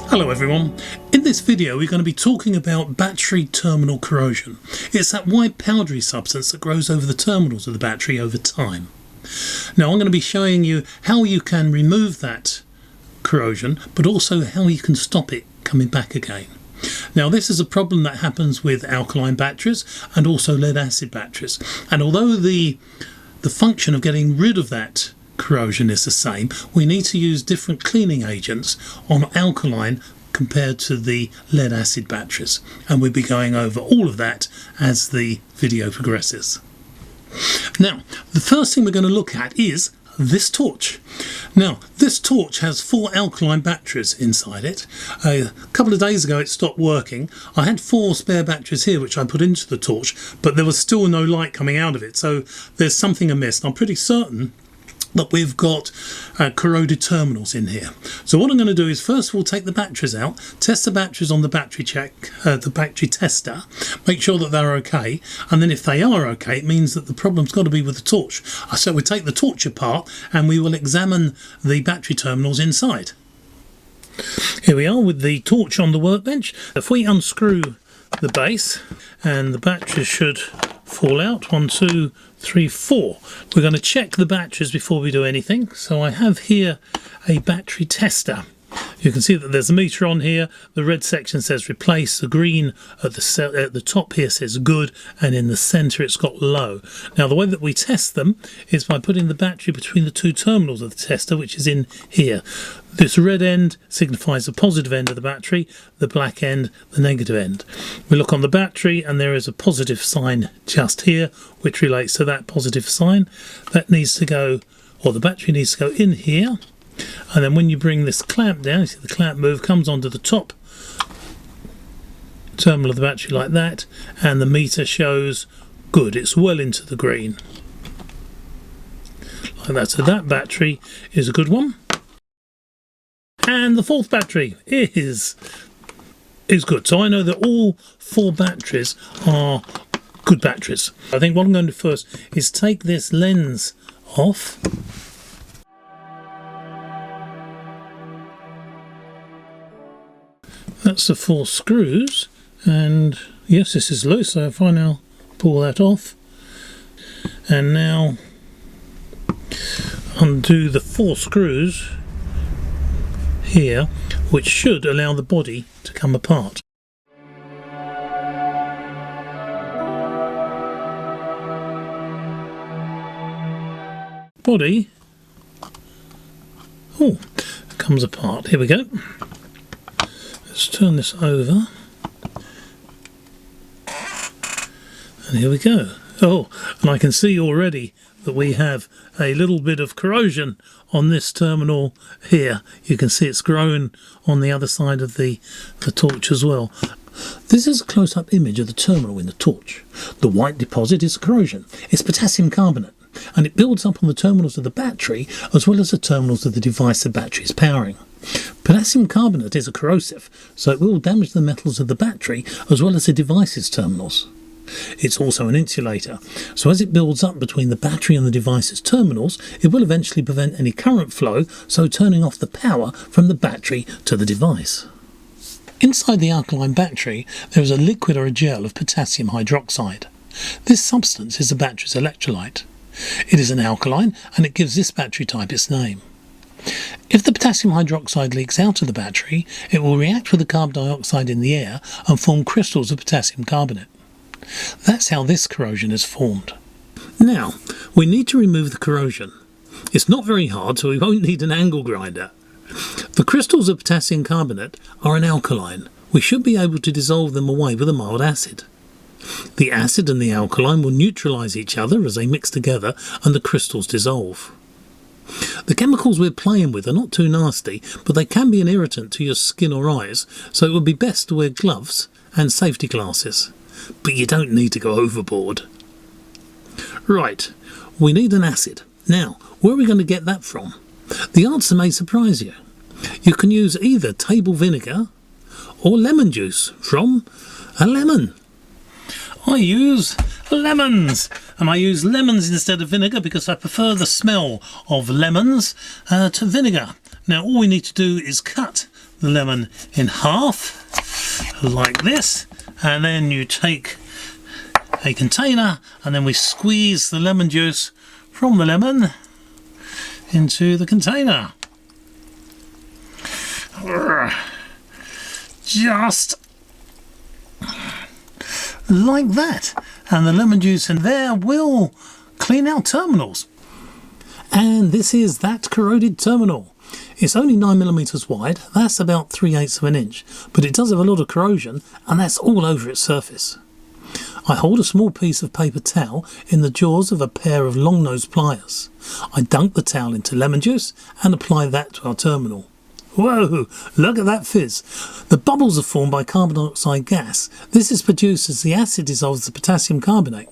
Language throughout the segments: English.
Hello everyone, in this video we're going to be talking about battery terminal corrosion. It's that white powdery substance that grows over the terminals of the battery over time. Now I'm going to be showing you how you can remove that corrosion, but also how you can stop it coming back again. Now this is a problem that happens with alkaline batteries and also lead acid batteries, and although the function of getting rid of that corrosion is the same, we need to use different cleaning agents on alkaline compared to the lead acid batteries, and we'll be going over all of that as the video progresses. Now the first thing we're going to look at is this torch. Now this torch has 4 alkaline batteries inside it. A couple of days ago it stopped working. I had 4 spare batteries here which I put into the torch, but there was still no light coming out of it, so there's something amiss. I'm pretty certain that we've got corroded terminals in here. So what I'm going to do is first we'll take the batteries out, test the batteries on the battery tester, make sure that they're okay, and then if they are okay it means that the problem's got to be with the torch. So we take the torch apart and we will examine the battery terminals inside. Here we are with the torch on the workbench. If we unscrew the base, and the batteries should fall out, 1, 2, 3, 4. We're going to check the batteries before we do anything. So I have here a battery tester. You can see that there's a meter on here. The red section says replace, the green at the top here says good, and in the centre it's got low. Now the way that we test them is by putting the battery between the 2 terminals of the tester, which is in here. This red end signifies the positive end of the battery, the black end the negative end. We look on the battery and there is a positive sign just here which relates to that positive sign. That needs to go, or the battery needs to go in here. And then when you bring this clamp down, you see the clamp move, comes onto the top terminal of the battery like that, and the meter shows good, it's well into the green. Like that, so that battery is a good one. And the 4th battery is good. So I know that all 4 batteries are good batteries. I think what I'm going to do first is take this lens off. That's the 4 screws, and yes, this is loose, so if I now pull that off and now undo the 4 screws here, which should allow the body to come apart. Body, oh, comes apart. Here we go. Let's turn this over, and here we go. Oh, and I can see already that we have a little bit of corrosion on this terminal here. You can see it's grown on the other side of the torch as well. This is a close-up image of the terminal in the torch. The white deposit is corrosion. It's potassium carbonate, and it builds up on the terminals of the battery as well as the terminals of the device the battery is powering. Potassium carbonate is a corrosive, so it will damage the metals of the battery as well as the device's terminals. It's also an insulator, so as it builds up between the battery and the device's terminals, it will eventually prevent any current flow, so turning off the power from the battery to the device. Inside the alkaline battery there is a liquid or a gel of potassium hydroxide. This substance is the battery's electrolyte. It is an alkaline and it gives this battery type its name. If the potassium hydroxide leaks out of the battery, it will react with the carbon dioxide in the air and form crystals of potassium carbonate. That's how this corrosion is formed. Now, we need to remove the corrosion. It's not very hard, so we won't need an angle grinder. The crystals of potassium carbonate are an alkaline. We should be able to dissolve them away with a mild acid. The acid and the alkaline will neutralise each other as they mix together and the crystals dissolve. The chemicals we're playing with are not too nasty, but they can be an irritant to your skin or eyes, so it would be best to wear gloves and safety glasses. But you don't need to go overboard. Right, we need an acid. Now, where are we going to get that from? The answer may surprise you. You can use either table vinegar or lemon juice from a lemon. I use lemons, and I use lemons instead of vinegar because I prefer the smell of lemons to vinegar. Now all we need to do is cut the lemon in half, like this, and then you take a container and then we squeeze the lemon juice from the lemon into the container. Just like that, and the lemon juice in there will clean out terminals. And this is that corroded terminal. It's only 9mm wide, that's about 3/8 of an inch, but it does have a lot of corrosion and that's all over its surface. I hold a small piece of paper towel in the jaws of a pair of long-nosed pliers. I dunk the towel into lemon juice and apply that to our terminal. Whoa, look at that fizz. The bubbles are formed by carbon dioxide gas. This is produced as the acid dissolves the potassium carbonate.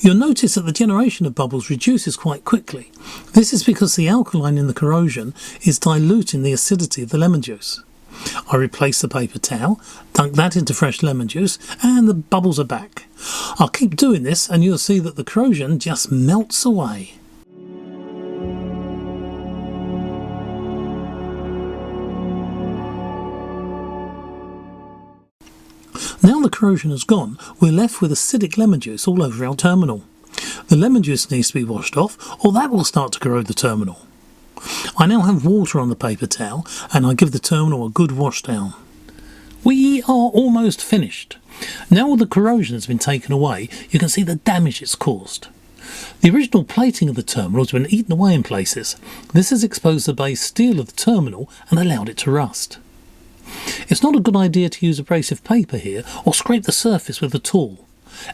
You'll notice that the generation of bubbles reduces quite quickly. This is because the alkaline in the corrosion is diluting the acidity of the lemon juice. I replace the paper towel, dunk that into fresh lemon juice, and the bubbles are back. I'll keep doing this and you'll see that the corrosion just melts away. Now the corrosion has gone, we're left with acidic lemon juice all over our terminal. The lemon juice needs to be washed off, or that will start to corrode the terminal. I now have water on the paper towel, and I give the terminal a good wash down. We are almost finished. Now all the corrosion has been taken away, you can see the damage it's caused. The original plating of the terminal has been eaten away in places. This has exposed the base steel of the terminal and allowed it to rust. It's not a good idea to use abrasive paper here or scrape the surface with a tool.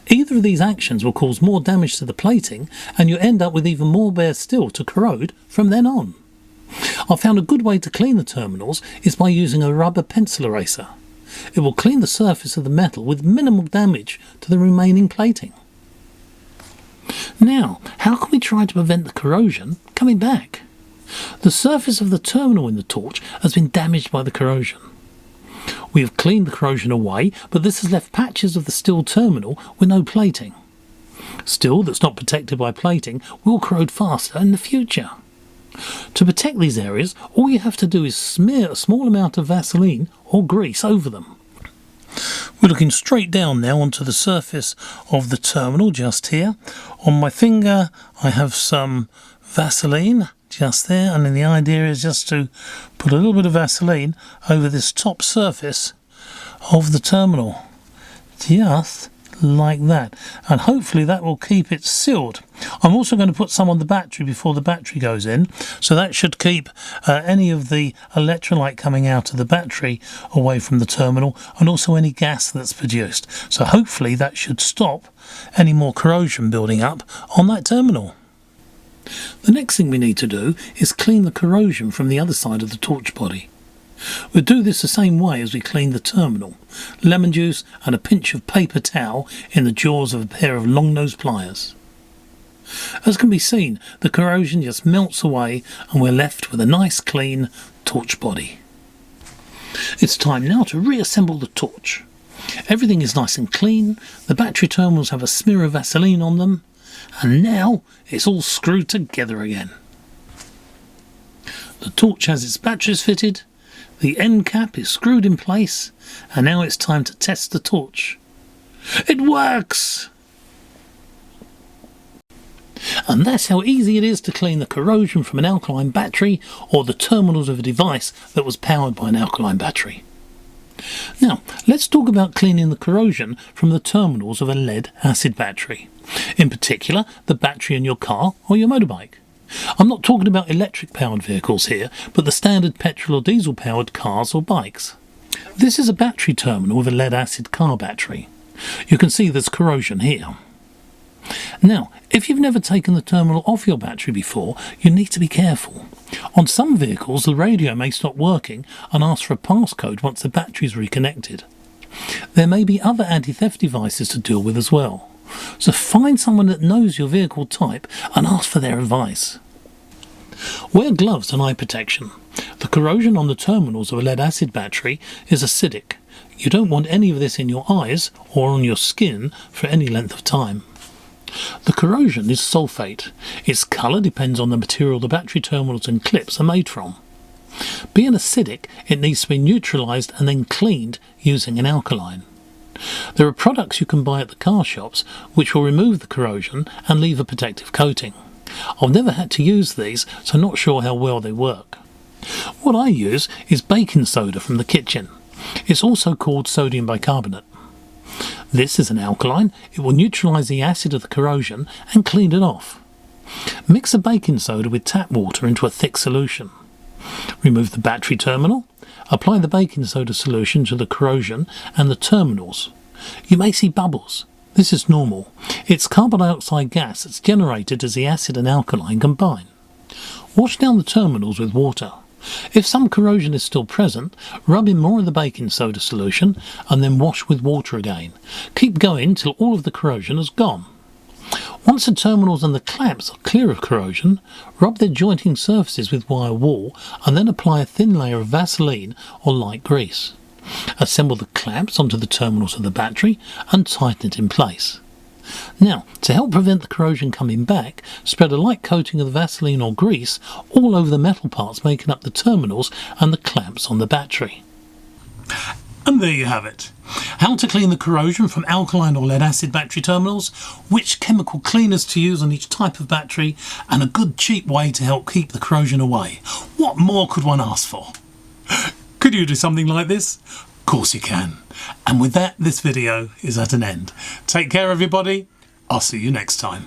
Either of these actions will cause more damage to the plating and you end up with even more bare steel to corrode from then on. I found a good way to clean the terminals is by using a rubber pencil eraser. It will clean the surface of the metal with minimal damage to the remaining plating. Now, how can we try to prevent the corrosion coming back? The surface of the terminal in the torch has been damaged by the corrosion. We have cleaned the corrosion away, but this has left patches of the steel terminal with no plating. Steel that's not protected by plating will corrode faster in the future. To protect these areas, all you have to do is smear a small amount of Vaseline or grease over them. We're looking straight down now onto the surface of the terminal just here. On my finger I have some Vaseline just there, and then the idea is just to put a little bit of Vaseline over this top surface of the terminal, just like that, and hopefully that will keep it sealed. I'm also going to put some on the battery before the battery goes in, so that should keep any of the electrolyte coming out of the battery away from the terminal, and also any gas that's produced. So hopefully that should stop any more corrosion building up on that terminal. The next thing we need to do is clean the corrosion from the other side of the torch body. We'll do this the same way as we clean the terminal. Lemon juice and a pinch of paper towel in the jaws of a pair of long-nosed pliers. As can be seen, the corrosion just melts away and we're left with a nice clean torch body. It's time now to reassemble the torch. Everything is nice and clean, the battery terminals have a smear of Vaseline on them, and now it's all screwed together again. The torch has its batteries fitted, the end cap is screwed in place, and now it's time to test the torch. It works! And that's how easy it is to clean the corrosion from an alkaline battery or the terminals of a device that was powered by an alkaline battery. Now, let's talk about cleaning the corrosion from the terminals of a lead-acid battery. In particular, the battery in your car or your motorbike. I'm not talking about electric-powered vehicles here, but the standard petrol or diesel-powered cars or bikes. This is a battery terminal with a lead-acid car battery. You can see there's corrosion here. Now, if you've never taken the terminal off your battery before, you need to be careful. On some vehicles, the radio may stop working and ask for a passcode once the battery is reconnected. There may be other anti-theft devices to deal with as well. So find someone that knows your vehicle type and ask for their advice. Wear gloves and eye protection. The corrosion on the terminals of a lead-acid battery is acidic. You don't want any of this in your eyes or on your skin for any length of time. The corrosion is sulfate. Its colour depends on the material the battery terminals and clips are made from. Being acidic, it needs to be neutralised and then cleaned using an alkaline. There are products you can buy at the car shops which will remove the corrosion and leave a protective coating. I've never had to use these, so I'm not sure how well they work. What I use is baking soda from the kitchen. It's also called sodium bicarbonate. This is an alkaline. It will neutralise the acid of the corrosion and clean it off. Mix the baking soda with tap water into a thick solution. Remove the battery terminal. Apply the baking soda solution to the corrosion and the terminals. You may see bubbles. This is normal. It's carbon dioxide gas that's generated as the acid and alkaline combine. Wash down the terminals with water. If some corrosion is still present, rub in more of the baking soda solution and then wash with water again. Keep going till all of the corrosion is gone. Once the terminals and the clamps are clear of corrosion, rub their jointing surfaces with wire wool and then apply a thin layer of Vaseline or light grease. Assemble the clamps onto the terminals of the battery and tighten it in place. Now, to help prevent the corrosion coming back, spread a light coating of the Vaseline or grease all over the metal parts making up the terminals and the clamps on the battery. And there you have it. How to clean the corrosion from alkaline or lead acid battery terminals, which chemical cleaners to use on each type of battery, and a good cheap way to help keep the corrosion away. What more could one ask for? Could you do something like this? Of course you can. And with that, this video is at an end. Take care, everybody. I'll see you next time.